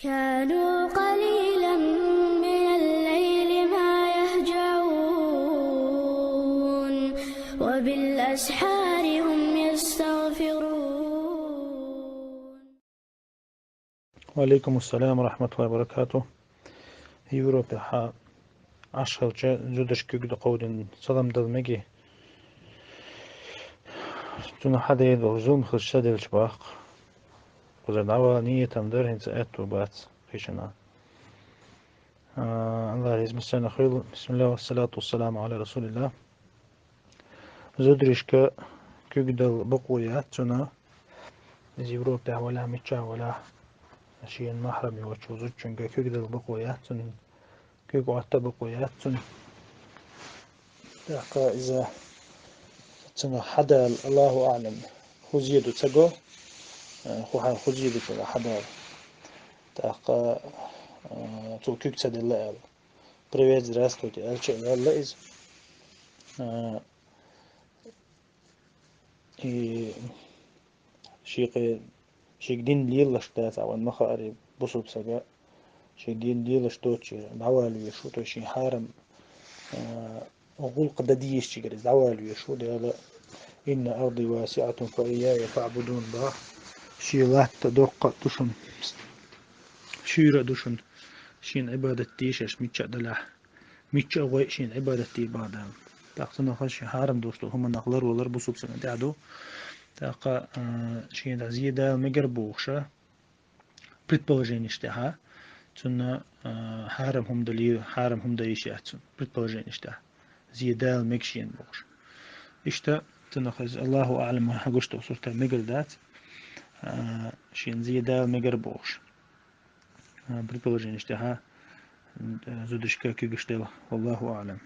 كانوا قليلا من الليل ما يهجعون وبالأسحار هم يستغفرون. وعليكم السلام ورحمة الله وبركاته. Европе ха ашхалча жудаш күгді қаудын саламдалмеги туна хадейд وزوم خلشة دلش باق قزر دعوة نية تمدر هنس أتو بات خيشنا الله يزم السنة خير. بسم الله والصلاة والسلام على رسول الله. زودرش كوجدل بقويات تنا Европе ولا متشا ولا شيء محرم يوتشو زوجن كوجدل بقويات تن كوجو عتا بقويات تن إذا تنا حدا الله أعلم خزيدو تجو خزيدو كذا حدا تاقا تو كيك تدل Привет, здравствуйте. Алча и شيء دين ليلة شتات أو المخاري بصوب سجا شيء دين ليلة شتوتشي دعوالي شو توشي حارم أقول قدديش شجر دعوالي شو ده إن أرضي واسعة فإياي فاعبدون با شي لا تدق دشن شيرة دشن شين عبادة تيشش ميتش دلح ميتش أغوي شين عبادة تي بعدا تاقتنا خش حارم دوستو هم نقلر ولر بصوب سنة تعدو تاقا شين زيادة مقربوخشة предположение штеха تنا حارم هم دليل حارم هم دايشات предположение штеха زيادة مكشين بوخش إشتا تنخز الله أعلم حقوشت وصورت مقل دات شين زيادة مقربوخش предположение штеха زودشكا كيغشتلا والله أعلم.